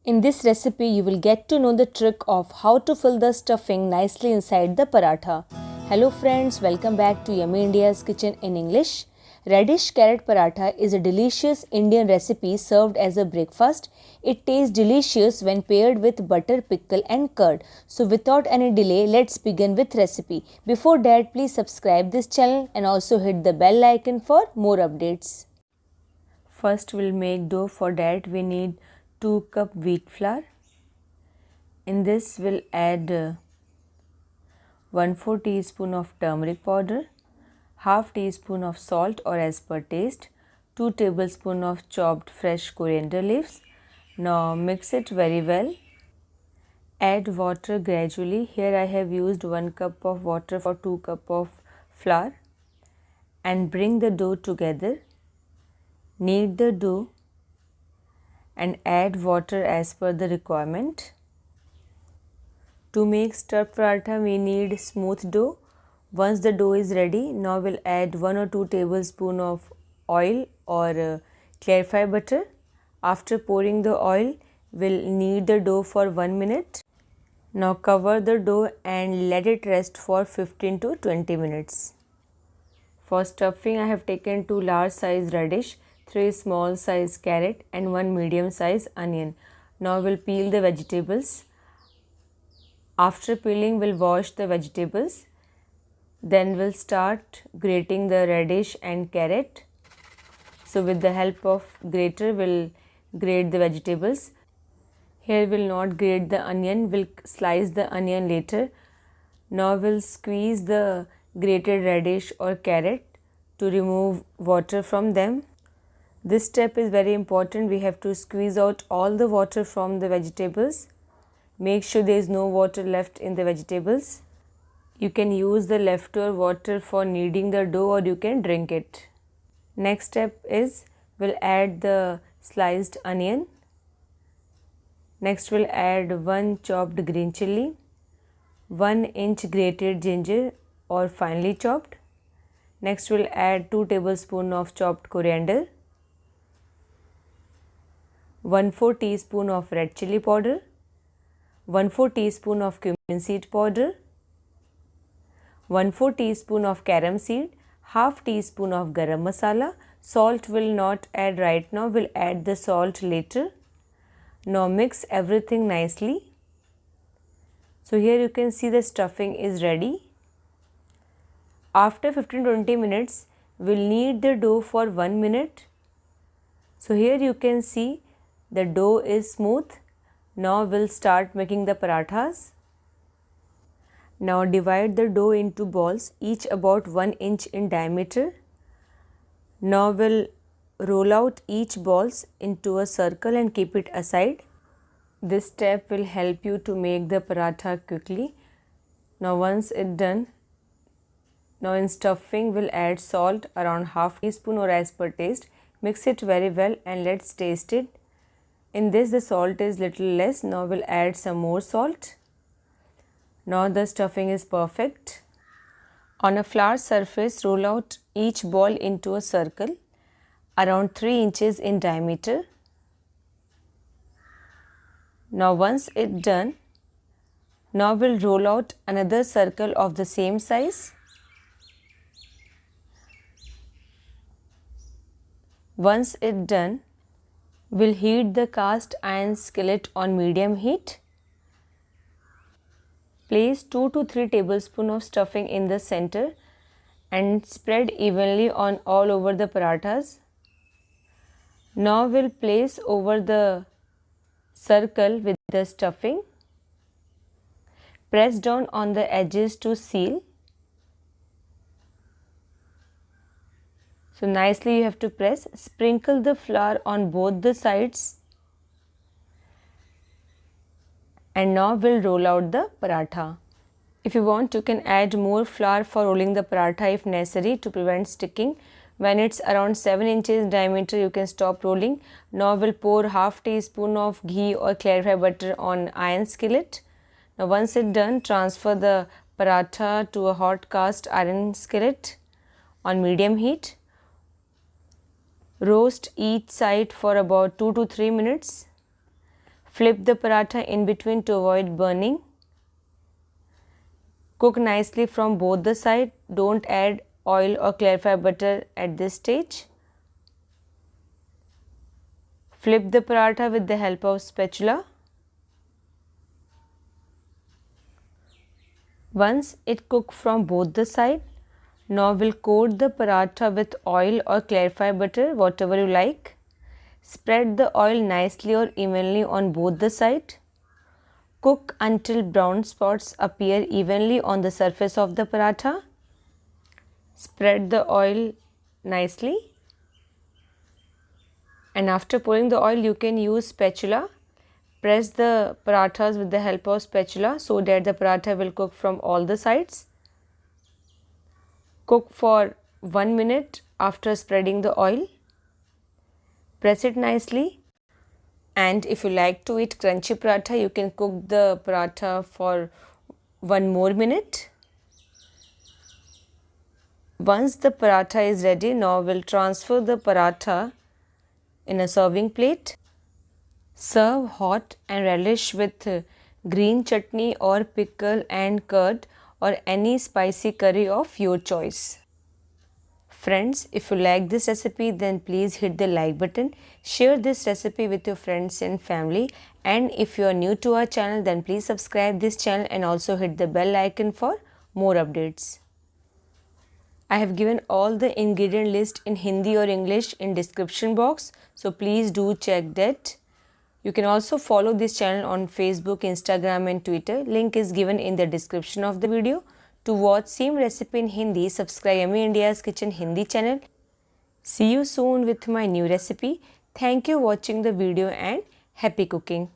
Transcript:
In this recipe, you will get to know the trick of how to fill the stuffing nicely inside the paratha. Hello friends, welcome back to Yummy India's Kitchen in English. Radish carrot paratha is a delicious Indian recipe served as a breakfast. It tastes delicious when paired with butter, pickle and curd. So without any delay, let's begin with recipe. Before that, please subscribe this channel and also hit the bell icon for more updates. First we'll make dough. For that we need 2 cup wheat flour. In this we'll add 1/4 teaspoon of turmeric powder, half teaspoon of salt or as per taste, 2 tablespoon of chopped fresh coriander leaves. Now mix it very well. Add water gradually. Here I have used 1 cup of water for 2 cup of flour and bring the dough together. Knead the dough and add water as per the requirement. To make stuffed paratha, we need smooth dough. Once the dough is ready, now we'll add 1 or 2 tablespoons of oil or clarified butter. After pouring the oil, we'll knead the dough for 1 minute. Now cover the dough and let it rest for 15 to 20 minutes. For stuffing, I have taken 2 large size radish, 3 small size carrot and 1 medium size onion. Now we'll peel the vegetables. After peeling, we'll wash the vegetables. Then we'll start grating the radish and carrot. So with the help of grater, we'll grate the vegetables. Here we'll not grate the onion, we'll slice the onion later. Now we'll squeeze the grated radish or carrot to remove water from them. This step is very important. We have to squeeze out all the water from the vegetables. Make sure there is no water left in the vegetables. You can use the leftover water for kneading the dough or you can drink it. Next step is we'll add the sliced onion. Next we'll add 1 chopped green chilli, 1 inch grated ginger or finely chopped. Next we'll add 2 tablespoons of chopped coriander, 1/4 teaspoon of red chilli powder, 1/4 teaspoon of cumin seed powder, 1/4 teaspoon of carom seed, half teaspoon of garam masala. Salt will not add right now, we'll add the salt later. Now mix everything nicely. So here you can see the stuffing is ready. After 15-20 minutes, we'll knead the dough for 1 minute. So here you can see the dough is smooth. Now we'll start making the parathas. Now divide the dough into balls, each about 1 inch in diameter. Now we'll roll out each balls into a circle and keep it aside. This step will help you to make the paratha quickly. Now once it's done, now in stuffing we'll add salt around half teaspoon or as per taste. Mix it very well and let's taste it. In this the salt is little less. Now we'll add some more salt. Now the stuffing is perfect. On a flour surface, roll out each ball into a circle around 3 inches in diameter. Now once it's done, now we'll roll out another circle of the same size. Once it's done, we'll heat the cast iron skillet on medium heat. Place 2 to 3 tablespoons of stuffing in the center and spread evenly on all over the parathas. Now we'll place over the circle with the stuffing. Press down on the edges to seal. So nicely you have to press. Sprinkle the flour on both the sides. And now we'll roll out the paratha. If you want, you can add more flour for rolling the paratha if necessary to prevent sticking. When it's around 7 inches diameter, you can stop rolling. Now we'll pour half teaspoon of ghee or clarified butter on iron skillet. Now once it's done, transfer the paratha to a hot cast iron skillet on medium heat. Roast each side for about 2 to 3 minutes. Flip the paratha in between to avoid burning. Cook nicely from both the sides. Don't add oil or clarified butter at this stage. Flip the paratha with the help of spatula. Once it cooks from both the sides, now we'll coat the paratha with oil or clarified butter, whatever you like. Spread the oil nicely or evenly on both the sides. Cook until brown spots appear evenly on the surface of the paratha. Spread the oil nicely, and after pouring the oil you can use spatula. Press the parathas with the help of spatula so that the paratha will cook from all the sides. Cook for 1 minute after spreading the oil. Press it nicely. And if you like to eat crunchy paratha, you can cook the paratha for 1 more minute. Once the paratha is ready, now we'll transfer the paratha in a serving plate. Serve hot and relish with green chutney or pickle and curd or any spicy curry of your choice. Friends, if you like this recipe, then please hit the like button. Share this recipe with your friends and family. And if you are new to our channel, then please subscribe this channel and also hit the bell icon for more updates. I have given all the ingredient list in Hindi or English in description box, so please do check that. You can also follow this channel on Facebook, Instagram and Twitter. Link is given in the description of the video. To watch same recipe in Hindi, subscribe Yummy India's Kitchen Hindi channel. See you soon with my new recipe. Thank you for watching the video and happy cooking.